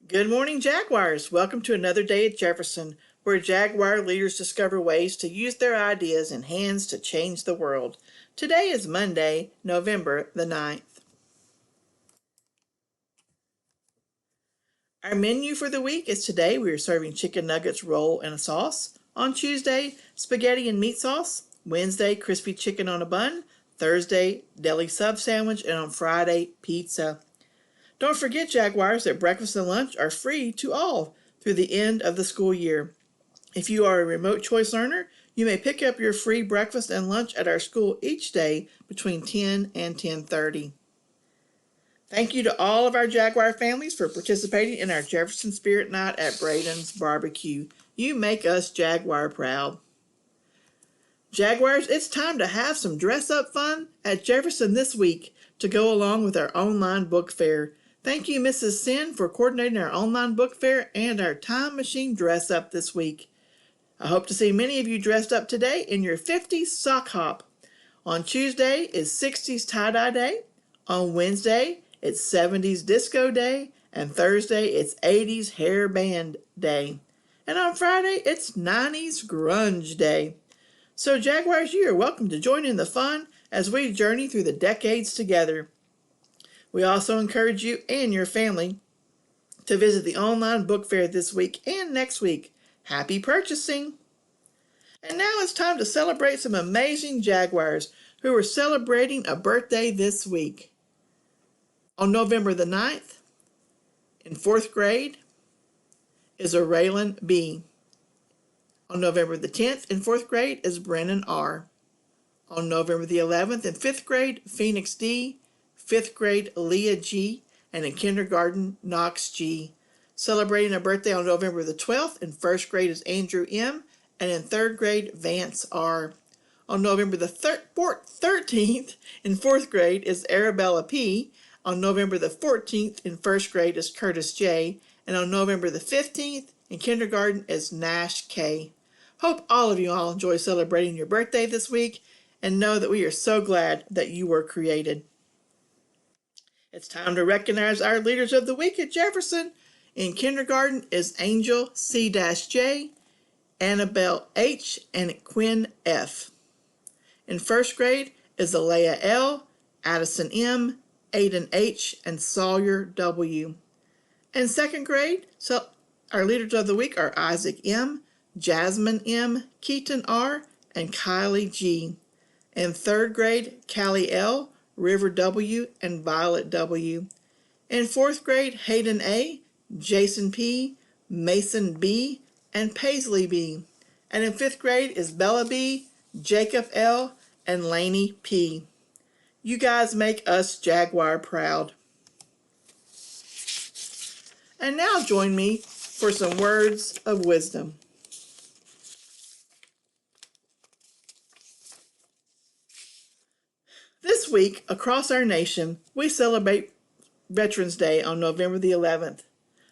Good morning, Jaguars. Welcome to another day at Jefferson, where Jaguar leaders discover ways to use their ideas and hands to change the world. Today is Monday, November the 9th. Our menu for the week is today we are serving chicken nuggets roll and a sauce. On Tuesday, spaghetti and meat sauce. Wednesday, crispy chicken on a bun. Thursday, deli sub sandwich. And on Friday, pizza. Don't forget, Jaguars, that breakfast and lunch are free to all through the end of the school year. If you are a remote choice learner, you may pick up your free breakfast and lunch at our school each day between 10 and 10:30. Thank you to all of our Jaguar families for participating in our Jefferson Spirit Night at Braden's Barbecue. You make us Jaguar proud. Jaguars, it's time to have some dress-up fun at Jefferson this week to go along with our online book fair. Thank you, Mrs. Sin, for coordinating our online book fair and our time machine dress-up this week. I hope to see many of you dressed up today in your 50s sock hop. On Tuesday is 60s tie-dye day. On Wednesday, it's 70s disco day. And Thursday, it's 80s hair band day. And on Friday, it's 90s grunge day. So Jaguars, you are welcome to join in the fun as we journey through the decades together. We also encourage you and your family to visit the online book fair this week and next week. Happy purchasing! And now it's time to celebrate some amazing Jaguars who are celebrating a birthday this week. On November the 9th, in 4th grade, is Raylan B. On November the 10th, in 4th grade, is Brennan R. On November the 11th, in 5th grade, Phoenix D. 5th grade, Leah G. And in kindergarten, Knox G. Celebrating a birthday on November the 12th, in 1st grade, is Andrew M. And in 3rd grade, Vance R. On November the 13th, in 4th grade, is Arabella P. On November the 14th, in 1st grade, is Curtis J. And on November the 15th, in kindergarten, is Nash K. Hope all of you all enjoy celebrating your birthday this week and know that we are so glad that you were created. It's time to recognize our leaders of the week at Jefferson. In kindergarten is Angel C-J, Annabelle H, and Quinn F. In 1st grade is Alea L, Addison M, Aiden H, and Sawyer W. In 2nd grade, our leaders of the week are Isaac M, Jasmine M, Keaton R, and Kylie G. In 3rd grade, Callie L, River W, and Violet W. In 4th grade, Hayden A, Jason P, Mason B, and Paisley B. And in 5th grade is Bella B, Jacob L, and Lainey P. You guys make us Jaguar proud. And now join me for some words of wisdom. This week, across our nation, we celebrate Veterans Day on November the 11th.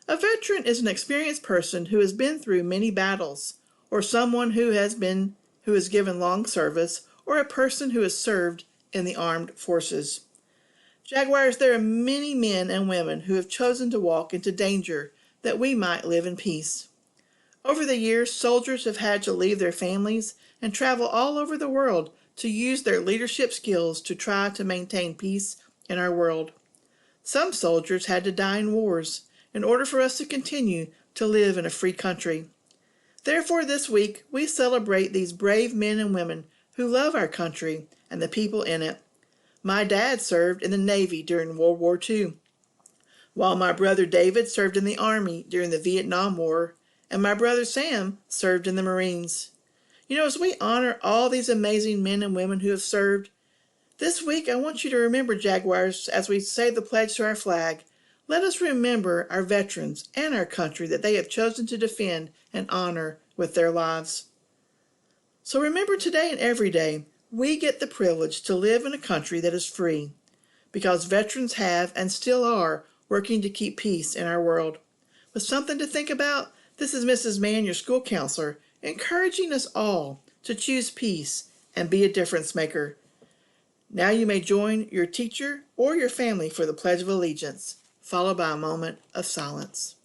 A veteran is an experienced person who has been through many battles, or someone who has given long service, or a person who has served in the armed forces. Jaguars, there are many men and women who have chosen to walk into danger that we might live in peace. Over the years, soldiers have had to leave their families and travel all over the world to use their leadership skills to try to maintain peace in our world. Some soldiers had to die in wars in order for us to continue to live in a free country. Therefore, this week, we celebrate these brave men and women who love our country and the people in it. My dad served in the Navy during World War II, while my brother David served in the Army during the Vietnam War, and my brother Sam served in the Marines. As we honor all these amazing men and women who have served, this week I want you to remember, Jaguars, as we say the pledge to our flag, let us remember our veterans and our country that they have chosen to defend and honor with their lives. So remember today and every day, we get the privilege to live in a country that is free, because veterans have and still are working to keep peace in our world. With something to think about, this is Mrs. Mann, your school counselor, encouraging us all to choose peace and be a difference maker. Now you may join your teacher or your family for the Pledge of Allegiance, followed by a moment of silence.